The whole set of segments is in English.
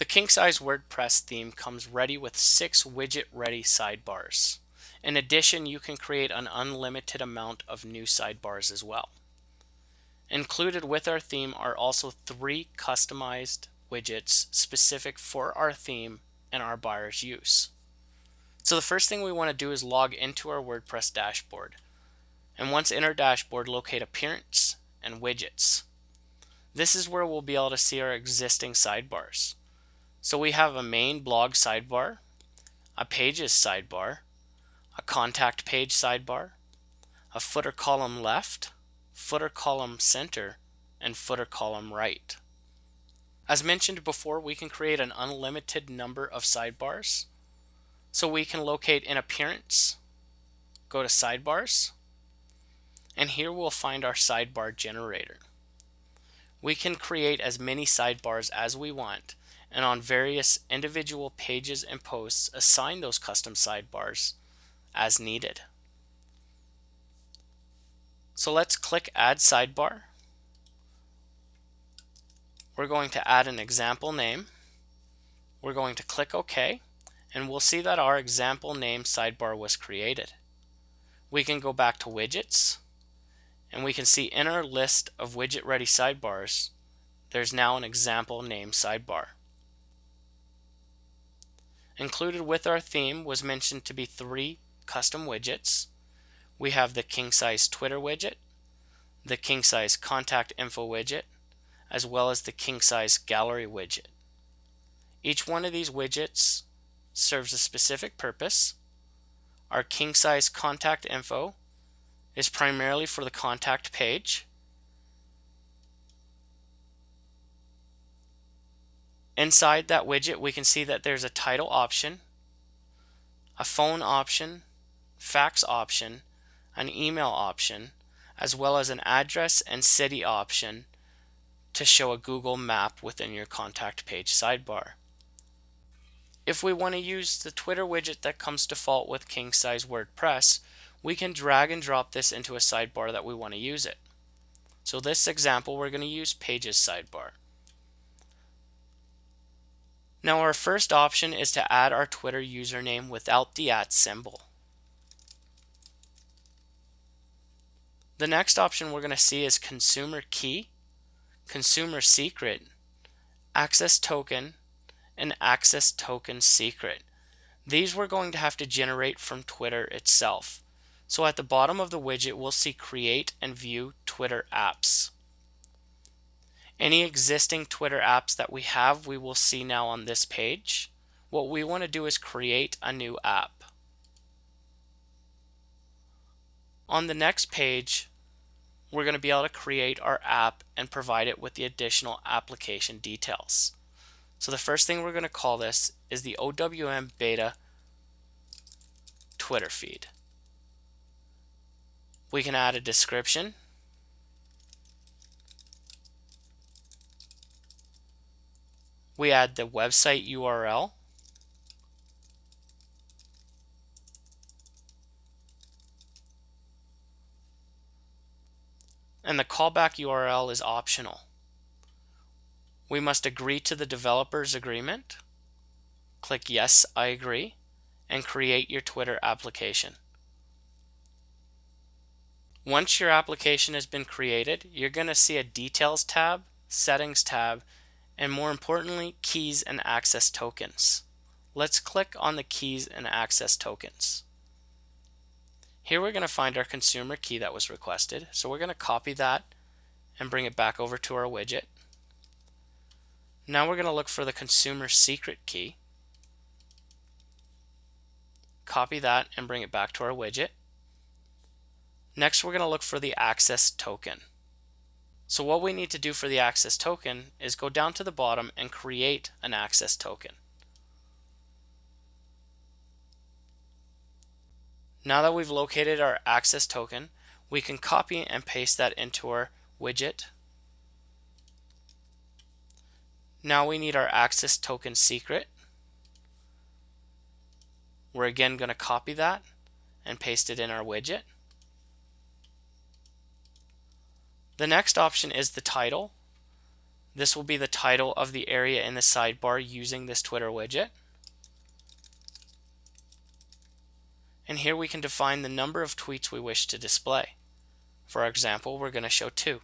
KingSize WordPress theme comes ready with 6 widget-ready sidebars. In addition, you can create an unlimited amount of new sidebars as well. Included with our theme are also 3 customized widgets specific for our theme and our buyer's use. So the first thing we want to do is log into our WordPress dashboard. And once in our dashboard, locate Appearance and Widgets. This is where we'll be able to see our existing sidebars. So we have a main blog sidebar, a pages sidebar, a contact page sidebar, a footer column left, footer column center, and footer column right. As mentioned before, we can create an unlimited number of sidebars. So we can locate in Appearance, go to Sidebars, and here we'll find our sidebar generator. We can create as many sidebars as we want, and on various individual pages and posts assign those custom sidebars as needed. So let's click Add Sidebar. We're going to add an example name. We're going to click OK, and we'll see that our example name sidebar was created. We can go back to Widgets, and we can see in our list of widget-ready sidebars, there's now an example name sidebar. Included with our theme was mentioned to be 3 custom widgets. We have the KingSize Twitter widget, the KingSize Contact Info widget, as well as the KingSize Gallery widget. Each one of these widgets serves a specific purpose. Our KingSize Contact Info is primarily for the contact page. Inside that widget, we can see that there's a title option, a phone option, fax option, an email option, as well as an address and city option to show a Google map within your contact page sidebar. If we want to use the Twitter widget that comes default with KingSize WordPress, we can drag and drop this into a sidebar that we want to use it. So this example, we're going to use Pages sidebar. Now our first option is to add our Twitter username without the @ symbol. The next option we're going to see is Consumer Key, Consumer Secret, Access Token, and Access Token Secret. These we're going to have to generate from Twitter itself. So at the bottom of the widget, we'll see Create and View Twitter Apps. Any existing Twitter apps that we have, we will see now on this page. What we want to do is create a new app. On the next page, we're going to be able to create our app and provide it with the additional application details. So the first thing we're going to call this is the O.W.M beta Twitter feed. We can add a description. We add the website URL. And the callback URL is optional. We must agree to the developer's agreement. Click Yes, I agree, and create your Twitter application. Once your application has been created, you're going to see a Details tab, Settings tab, and more importantly, Keys and Access Tokens. Let's click on the Keys and Access Tokens. Here we're going to find our consumer key that was requested, so we're going to copy that and bring it back over to our widget. Now we're going to look for the consumer secret key. Copy that and bring it back to our widget. Next, we're going to look for the access token. So what we need to do for the access token is go down to the bottom and create an access token. Now that we've located our access token, we can copy and paste that into our widget. Now we need our access token secret. We're again going to copy that and paste it in our widget. The next option is the title. This will be the title of the area in the sidebar using this Twitter widget. And here we can define the number of tweets we wish to display. For example, we're going to show 2.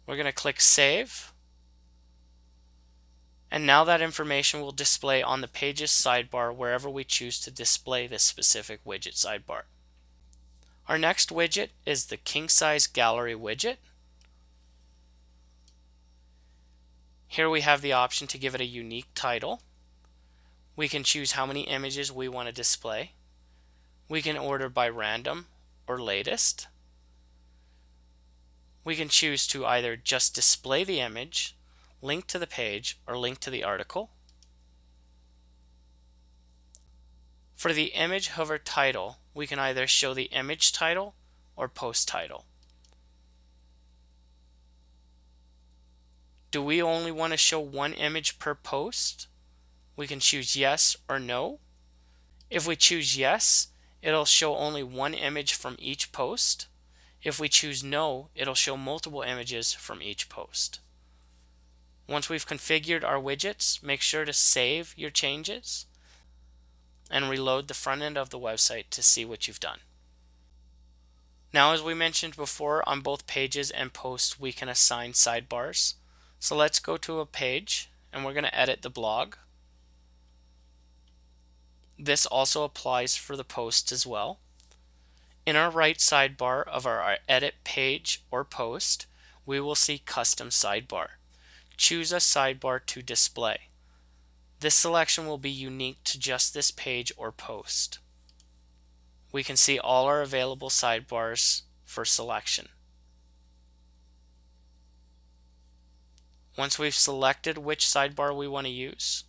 We're going to click Save. And now that information will display on the page's sidebar wherever we choose to display this specific widget sidebar. Our next widget is the KingSize Gallery widget. Here we have the option to give it a unique title. We can choose how many images we want to display. We can order by random or latest. We can choose to either just display the image, link to the page, or link to the article. For the image hover title, we can either show the image title or post title. Do we only want to show one image per post? We can choose yes or no. If we choose yes, it'll show only one image from each post. If we choose no, it'll show multiple images from each post. Once we've configured our widgets, make sure to save your changes and reload the front end of the website to see what you've done. Now, as we mentioned before, on both pages and posts, we can assign sidebars. So let's go to a page and we're going to edit the blog. This also applies for the post as well. In our right sidebar of our edit page or post, we will see custom sidebar. Choose a sidebar to display. This selection will be unique to just this page or post. We can see all our available sidebars for selection. Once we've selected which sidebar we want to use,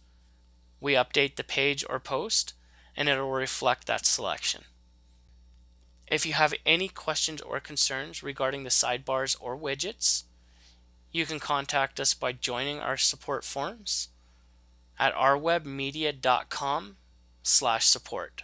we update the page or post and it will reflect that selection. If you have any questions or concerns regarding the sidebars or widgets, you can contact us by joining our support forums at rwebmedia.com/support.